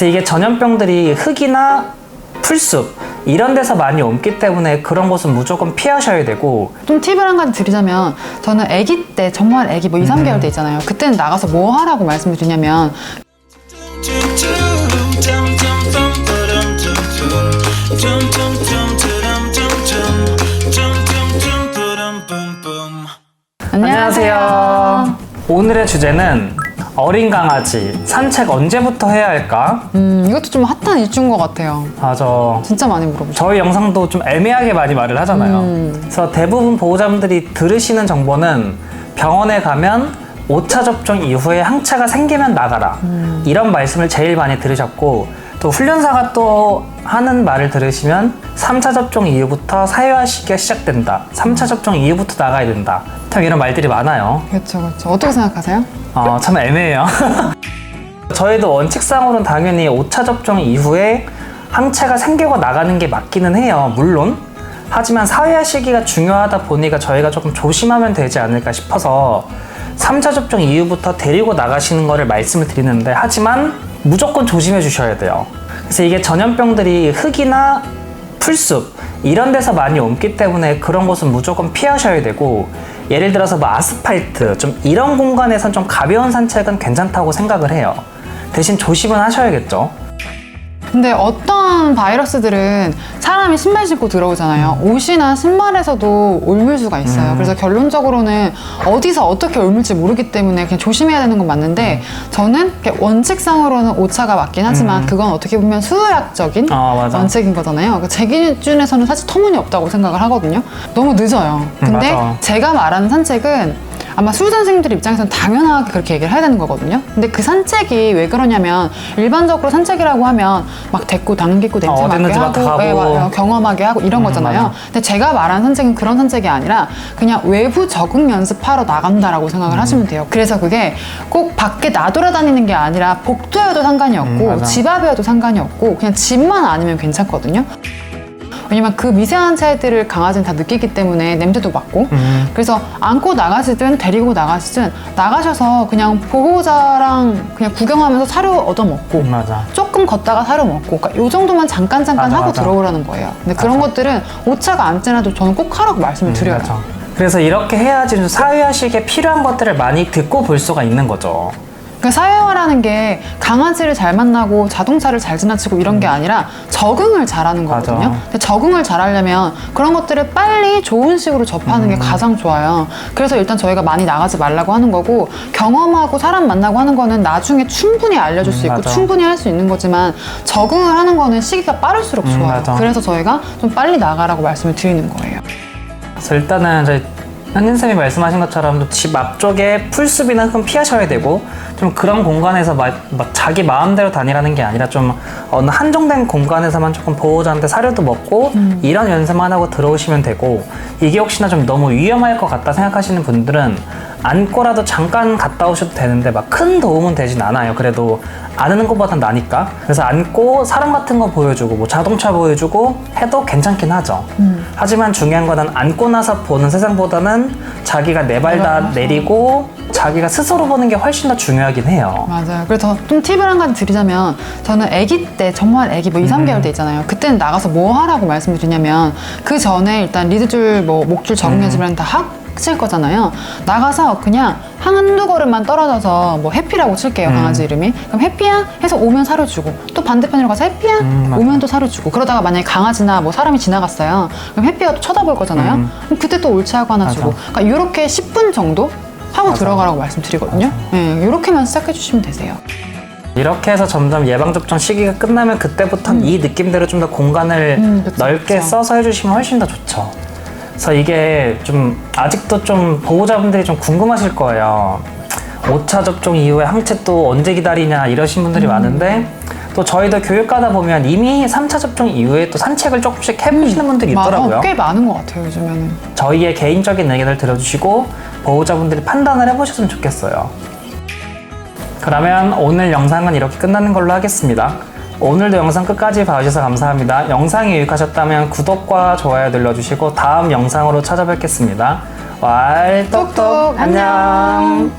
그래서 이게 전염병들이 흙이나 풀숲 이런 데서 많이 옮기 때문에 그런 곳은 무조건 피하셔야 되고. 좀 팁을 한 가지 드리자면, 저는 아기 때, 정말 아기 뭐 2, 3개월 때 있잖아요. 그때는 나가서 뭐 하라고 말씀을 드리냐면, 안녕하세요. 오늘의 주제는 어린 강아지 산책 언제부터 해야 할까? 이것도 좀 핫한 이슈인 것 같아요. 맞아. 진짜 많이 물어보죠. 저희 영상도 좀 애매하게 많이 말을 하잖아요. 그래서 대부분 보호자분들이 들으시는 정보는 병원에 가면 5차 접종 이후에 항체가 생기면 나가라. 이런 말씀을 제일 많이 들으셨고, 또 훈련사가 또 하는 말을 들으시면 3차 접종 이후부터 사회화 시기가 시작된다. 3차 접종 이후부터 나가야 된다. 참 이런 말들이 많아요. 그렇죠, 그렇죠. 어떻게 생각하세요? 참 애매해요. 저희도 원칙상으로는 당연히 5차 접종 이후에 항체가 생기고 나가는 게 맞기는 해요. 물론. 하지만 사회화 시기가 중요하다 보니까 저희가 조금 조심하면 되지 않을까 싶어서 3차 접종 이후부터 데리고 나가시는 거를 말씀을 드리는데, 하지만 무조건 조심해 주셔야 돼요. 그래서 이게 전염병들이 흙이나 풀숲 이런 데서 많이 옮기 때문에 그런 곳은 무조건 피하셔야 되고, 예를 들어서 뭐 아스팔트 좀 이런 공간에선 좀 가벼운 산책은 괜찮다고 생각을 해요. 대신 조심은 하셔야겠죠. 근데 어떤 바이러스들은 사람이 신발 신고 들어오잖아요. 옷이나 신발에서도 옮을 수가 있어요. 그래서 결론적으로는 어디서 어떻게 옮을지 모르기 때문에 그냥 조심해야 되는 건 맞는데, 저는 원칙상으로는 오차가 맞긴 하지만 그건 어떻게 보면 수의학적인 원칙인 거잖아요. 제 기준에서는 사실 터무니없다고 생각을 하거든요. 너무 늦어요. 근데 제가 말하는 산책은 아마 수의사 선생님들 입장에서는 당연하게 그렇게 얘기를 해야 되는 거거든요. 근데 그 산책이 왜 그러냐면, 일반적으로 산책이라고 하면 막 데리고 당기고 냄새 맡게 하고 경험하게 하고 이런 거잖아요. 근데 제가 말하는 산책은 그런 산책이 아니라 그냥 외부 적응 연습하러 나간다라고 생각을 하시면 돼요. 그래서 그게 꼭 밖에 나돌아다니는 게 아니라 복도여도 상관이 없고 집 앞이어도 상관이 없고 그냥 집만 아니면 괜찮거든요. 왜냐면 그 미세한 차이들을 강아지는 다 느끼기 때문에 냄새도 맡고. 그래서 안고 나가시든 데리고 나가시든 나가셔서 그냥 보호자랑 그냥 구경하면서 사료 얻어먹고 조금 걷다가 사료 먹고, 그러니까 요 정도만 잠깐 하고 들어오라는 거예요. 근데 그런 것들은 오차가 안 지나도 저는 꼭 하라고 말씀을 드려요. 그래서 이렇게 해야지 좀 사회화식에 필요한 것들을 많이 듣고 볼 수가 있는 거죠. 그 사회화라는 게 강아지를 잘 만나고 자동차를 잘 지나치고 이런 게 아니라 적응을 잘하는 거거든요. 근데 적응을 잘하려면 그런 것들을 빨리 좋은 식으로 접하는 게 가장 좋아요. 그래서 일단 저희가 많이 나가지 말라고 하는 거고, 경험하고 사람 만나고 하는 거는 나중에 충분히 알려줄 수 있고 충분히 할 수 있는 거지만, 적응을 하는 거는 시기가 빠를수록 좋아요. 그래서 저희가 좀 빨리 나가라고 말씀을 드리는 거예요. 그래서 일단은 저희 현진쌤이 말씀하신 것처럼 집 앞쪽에 풀숲이나 흙은 피하셔야 되고, 좀 그런 공간에서 막 자기 마음대로 다니라는 게 아니라 좀 어느 한정된 공간에서만 조금 보호자한테 사료도 먹고 이런 연습만 하고 들어오시면 되고, 이게 혹시나 좀 너무 위험할 것 같다 생각하시는 분들은 안고라도 잠깐 갔다 오셔도 되는데 막 큰 도움은 되진 않아요. 그래도 안는 것보단 나니까. 그래서 안고 사람 같은 거 보여주고 뭐 자동차 보여주고 해도 괜찮긴 하죠. 하지만 중요한 거는 안고 나서 보는 세상보다는 자기가 네 발 다 내리고 자기가 스스로 보는 게 훨씬 더 중요하긴 해요. 맞아요. 그래서 좀 팁을 한 가지 드리자면, 저는 아기 때, 정말 아기 뭐 2, 3개월 때 있잖아요. 그때는 나가서 뭐 하라고 말씀을 드리냐면, 그 전에 일단 리드줄, 뭐 목줄 적응 연습이랑 다 하실 거잖아요. 나가서 그냥 한두 걸음만 떨어져서 뭐 해피라고 칠게요, 강아지 이름이. 그럼 해피야? 해서 오면 사료 주고, 또 반대편으로 가서 해피야? 오면 또 사료 주고. 그러다가 만약에 강아지나 뭐 사람이 지나갔어요. 그럼 해피가 또 쳐다볼 거잖아요. 그럼 그때 또 옳지 하고 하나 주고. 그러니까 이렇게 10분 정도 하고 들어가라고 말씀드리거든요. 네, 이렇게만 시작해 주시면 되세요. 이렇게 해서 점점 예방접종 시기가 끝나면 그때부터는 이 느낌대로 좀 더 공간을 넓게 써서 해주시면 훨씬 더 좋죠. 그래서 이게 좀 아직도 좀 보호자분들이 좀 궁금하실 거예요. 5차 접종 이후에 항체 또 언제 기다리냐 이러신 분들이 많은데, 또 저희도 교육가다 보면 이미 3차 접종 이후에 또 산책을 조금씩 해보시는 분들이 있더라고요. 꽤 많은 것 같아요, 요즘에는. 저희의 개인적인 의견을 들어주시고 보호자분들이 판단을 해보셨으면 좋겠어요. 그러면 오늘 영상은 이렇게 끝나는 걸로 하겠습니다. 오늘도 영상 끝까지 봐주셔서 감사합니다. 영상이 유익하셨다면 구독과 좋아요 눌러주시고 다음 영상으로 찾아뵙겠습니다. 왈똑똑 안녕.